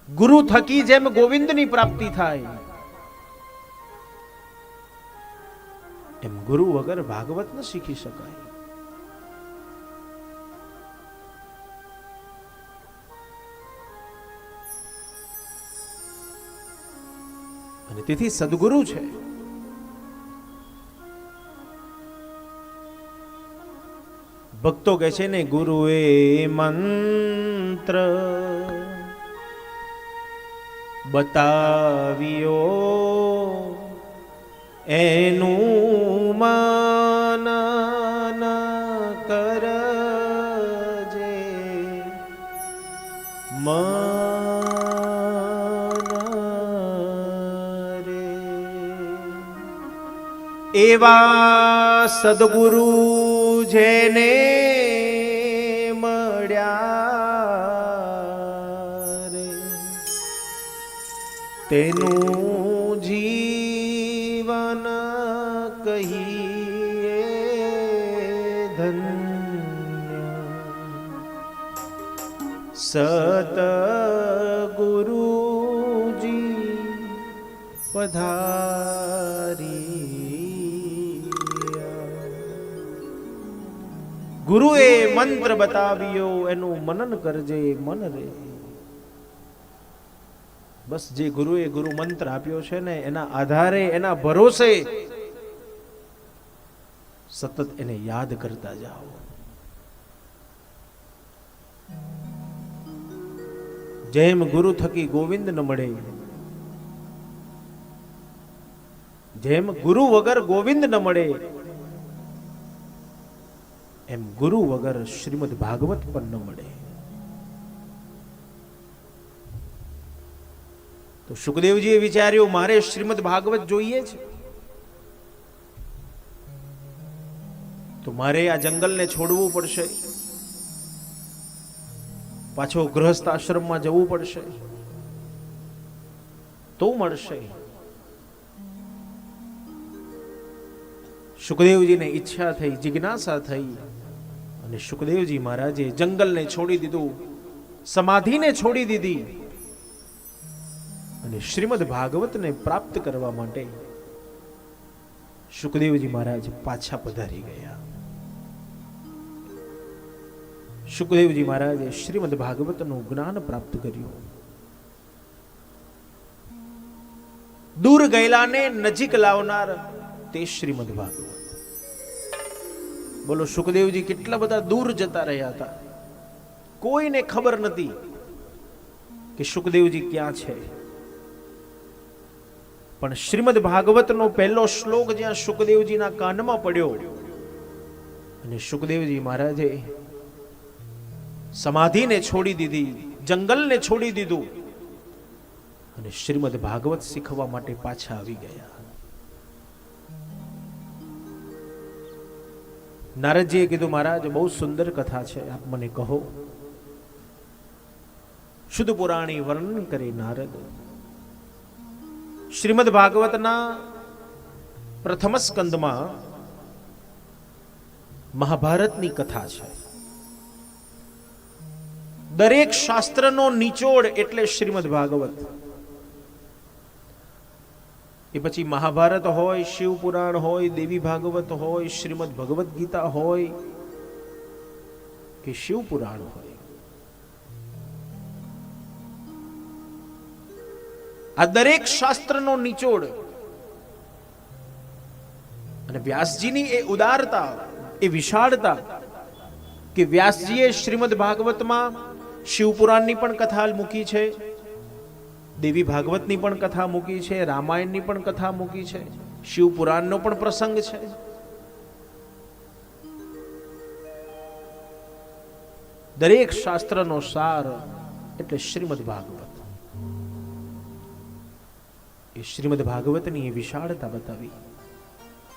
ગુરુ થકી જેમ ગોવિંદની પ્રાપ્તિ થાય એમ ગુરુ વગર ભાગવત ન શીખી શકાય. અને તેથી સદગુરુ છે. ભક્તો કહે છે ને, ગુરુએ મંત્ર બતાવ્યો એનું મનન કરજે, એવા સદગુરુ જેને મળ્યા રે, તેનું જીવન કહીએ ધન્ય. સતગુરુજી પધારી. ગુરુએ મંત્ર બતાવ્યો એનું મનન કરજે મન રે. બસ જે ગુરુએ ગુરુ મંત્ર આપ્યો છે ને એના આધારે, એના ભરોસે સતત એને યાદ કરતા જાઓ. જેમ ગુરુ થકી ગોવિંદ ન મળે, જેમ ગુરુ વગર ગોવિંદ ન મળે, એમ ગુરુ વગર શ્રીમદ ભાગવત પણ ન મળે. તો સુખદેવજીએ વિચાર્યું, મારે શ્રીમદ ભાગવત જોઈએ છે, તો મારે આ જંગલને છોડવું પડશે, પાછો ગૃહસ્થ આશ્રમમાં જવું પડશે, તો મળશે. સુખદેવજીને ઈચ્છા થઈ, જિજ્ઞાસા થઈ, અને સુખદેવજી મહારાજે જંગલને છોડી દીધું, સમાધિને છોડી દીધી, અને શ્રીમદ ભાગવતને પ્રાપ્ત કરવા માટે સુખદેવજી મહારાજ પાછા પધારી ગયા. સુખદેવજી મહારાજે શ્રીમદ ભાગવતનું જ્ઞાન પ્રાપ્ત કર્યું. દૂર ગયેલાને નજીક લાવનાર તે શ્રીમદ ભાગવત. બોલો, સુખદેવજી કેટલા બધા દૂર જતા રહ્યા હતા, કોઈને ખબર નથી કે સુખદેવજી ક્યાં છે. પણ શ્રીમદ ભાગવતનો પહેલો શ્લોક જ્યાં સુખદેવજીના કાનમાં પડ્યો અને સુખદેવજી મહારાજે સમાધિને છોડી દીધી, જંગલને છોડી દીધું અને શ્રીમદ ભાગવત શીખવા માટે પાછા આવી ગયા. નારદજીએ કીધું, મહારાજ બહુ સુંદર કથા છે, આપ મને કહો. શુદ્ધ પુરાણી વર્ણન કરે નારદ. શ્રીમદ ભાગવતના પ્રથમ સ્કંદમાં મહાભારતની કથા છે. દરેક શાસ્ત્રનો નિચોડ એટલે શ્રીમદ ભાગવત. એ પછી મહાભારત હોય, શિવ પુરાણ હોય, દેવી ભાગવત હોય, શ્રીમદ ભગવદ ગીતા હોય કે શિવ પુરાણ હોય, આ દરેક શાસ્ત્રનો નિચોડ. અને વ્યાસજીની એ ઉદારતા, એ વિશાળતા કે વ્યાસજીએ શ્રીમદ ભાગવતમાં શિવ પુરાણની પણ કથા મૂકી છે, દેવી ભાગવતની પણ કથા મૂકી છે, રામાયણની પણ કથા મૂકી છે, શિવ પુરાણનો પણ પ્રસંગ છે. દરેક શાસ્ત્રનો સાર એટલે શ્રીમદ ભાગવત. એ શ્રીમદ ભાગવતની એ વિશાળતા બતાવી.